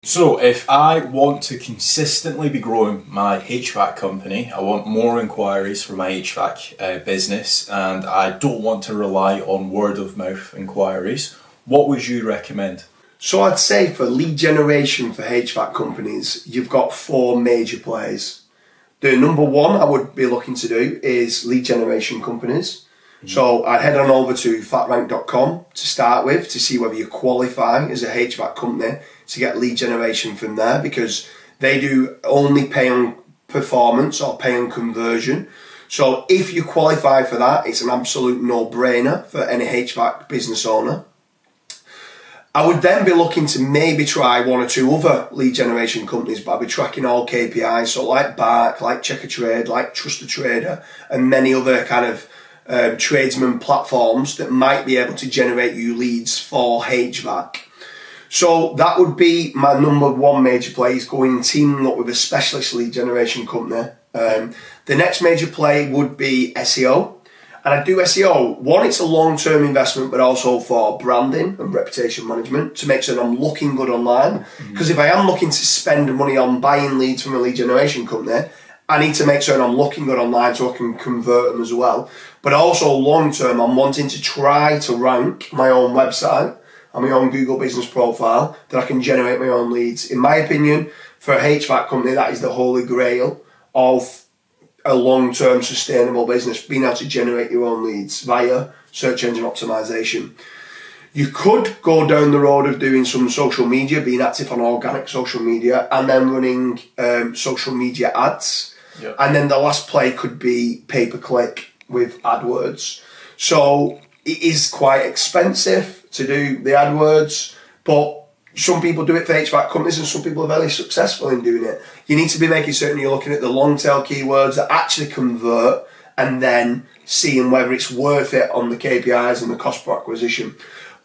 So if I want to consistently be growing my HVAC company, I want more inquiries for my HVAC business, and I don't want to rely on word of mouth inquiries, what would you recommend? So I'd say for lead generation for HVAC companies, you've got four major players. The number one I would be looking to do is lead generation companies. So I'd head on over to fatrank.com to start with to see whether you qualify as a HVAC company to get lead generation from there, because they do only pay on performance or pay on conversion. So if you qualify for that, it's an absolute no-brainer for any HVAC business owner. I would then be looking to maybe try one or two other lead generation companies, but I'd be tracking all KPIs, so like Bark, like Checker Trade, like Trust a Trader, and many other kind of tradesman platforms that might be able to generate you leads for HVAC. So that would be my number one major play, is going and teaming up with a specialist lead generation company. The next major play would be SEO. And I do SEO. One, it's a long-term investment, but also for branding and reputation management to make sure that I'm looking good online. Because if I am looking to spend money on buying leads from a lead generation company, I need to make sure that I'm looking good online so I can convert them as well. But also long-term, I'm wanting to try to rank my own website and my own Google business profile that I can generate my own leads. In my opinion, for a HVAC company, that is the holy grail of a long-term sustainable business, being able to generate your own leads via search engine optimization. You could go down the road of doing some social media, being active on organic social media, and then running social media ads. Yep. And then the last play could be pay-per-click with AdWords. So it is quite expensive to do the AdWords, but some people do it for HVAC companies and some people are very successful in doing it. You need to be making certain you're looking at the long tail keywords that actually convert and then seeing whether it's worth it on the KPIs and the cost per acquisition.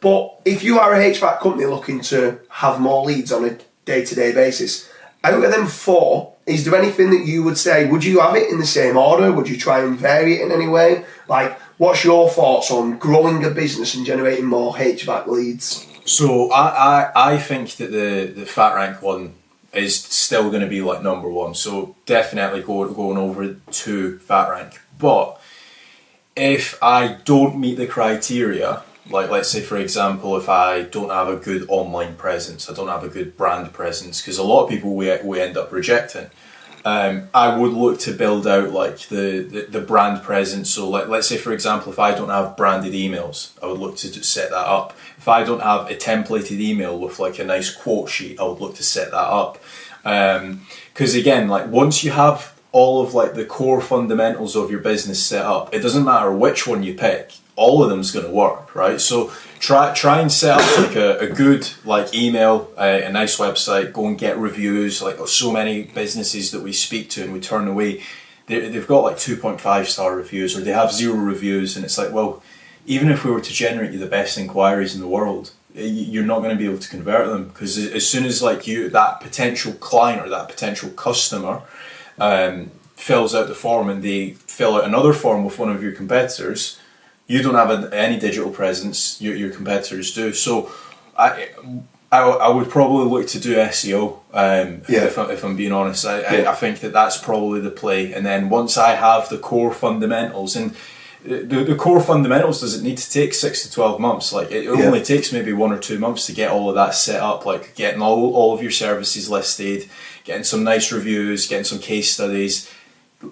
But if you are a HVAC company looking to have more leads on a day-to-day basis, out of them four, is there anything that you would say, would you have it in the same order? Would you try and vary it in any way? Like, what's your thoughts on growing a business and generating more HVAC leads? So I think that the Fatrank one is still going to be like number one. So definitely going over to Fatrank. But if I don't meet the criteria, like let's say for example, if I don't have a good online presence, I don't have a good brand presence, because a lot of people we end up rejecting. I would look to build out like the brand presence. So let's say for example, if I don't have branded emails, I would look to set that up. If I don't have a templated email with like a nice quote sheet, I would look to set that up. Because again, like once you have all of like the core fundamentals of your business set up, it doesn't matter which one you pick, all of them's going to work, right? So try and set up like a good like email, a nice website, go and get reviews. Like so many businesses that we speak to and we turn away, they've got like 2.5 star reviews or they have 0 reviews, and it's like, well, even if we were to generate you the best inquiries in the world, you're not going to be able to convert them, because as soon as like that potential client or that potential customer fills out the form and they fill out another form with one of your competitors, you don't have any digital presence, your competitors do. So I would probably look to do SEO, if I'm being honest. I think that's probably the play. And then once I have the core fundamentals, and the core fundamentals doesn't need to take 6 to 12 months. Like it only takes maybe 1 or 2 months to get all of that set up, like getting all of your services listed, getting some nice reviews, getting some case studies.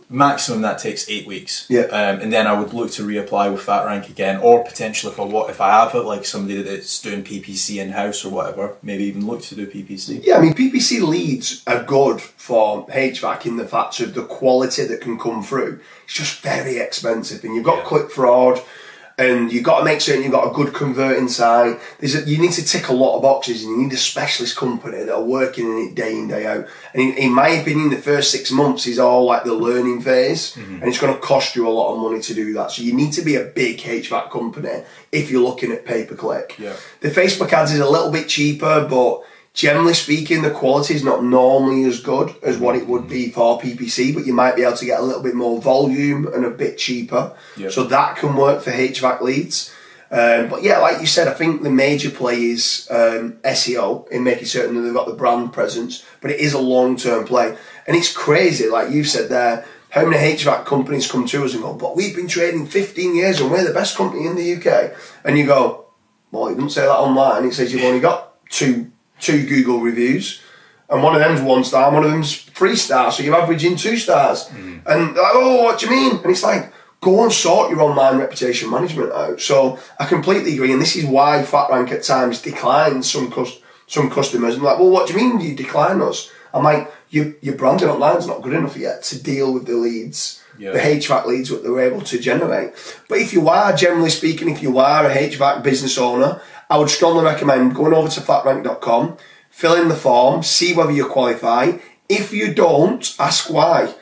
Maximum that takes 8 weeks. And then I would look to reapply with Fatrank again, or potentially if I have it like somebody that's doing PPC in house or whatever, maybe even look to do PPC. Yeah, I mean PPC leads are good for HVAC in the fact of the quality that can come through. It's just very expensive, and you've got click fraud, and you've got to make certain you've got a good converting site. You need to tick a lot of boxes, and you need a specialist company that are working in it day in, day out. And in my opinion, the first 6 months is all like the learning phase, and it's going to cost you a lot of money to do that. So you need to be a big HVAC company if you're looking at pay-per-click. The Facebook ads is a little bit cheaper, but generally speaking, the quality is not normally as good as what it would be for PPC, but you might be able to get a little bit more volume and a bit cheaper. So that can work for HVAC leads. But yeah, like you said, I think the major play is SEO in making certain that they've got the brand presence, but it is a long-term play. And it's crazy, like you've said there, how many HVAC companies come to us and go, but we've been trading 15 years and we're the best company in the UK. And you go, well, it doesn't say that online. It says you've only got two Google reviews. And one of them's 1 star, and one of them's 3 stars, so you're averaging 2 stars. And like, oh, what do you mean? And it's like, go and sort your online reputation management out. So I completely agree, and this is why Fatrank at times declines some customers. I'm like, well, what do you mean you decline us? I'm like, your branding online's not good enough yet to deal with the leads, the HVAC leads that they're able to generate. But if you are, generally speaking, if you are a HVAC business owner, I would strongly recommend going over to fatrank.com, fill in the form, see whether you qualify. If you don't, ask why.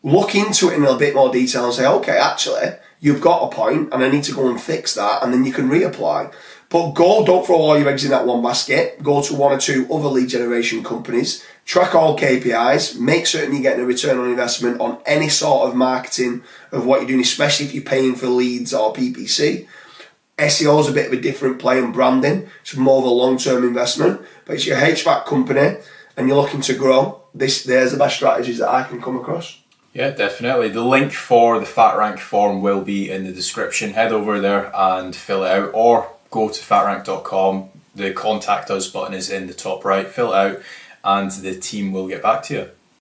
Look into it in a bit more detail and say, okay, actually, you've got a point and I need to go and fix that, and then you can reapply. But don't throw all your eggs in that one basket. Go to 1 or 2 other lead generation companies, track all KPIs, make certain you're getting a return on investment on any sort of marketing of what you're doing, especially if you're paying for leads or PPC. SEO is a bit of a different play in branding. It's more of a long-term investment, but it's your HVAC company and you're looking to grow. There's the best strategies that I can come across. Yeah, definitely. The link for the Fatrank form will be in the description. Head over there and fill it out, or go to fatrank.com. The contact us button is in the top right. Fill it out and the team will get back to you.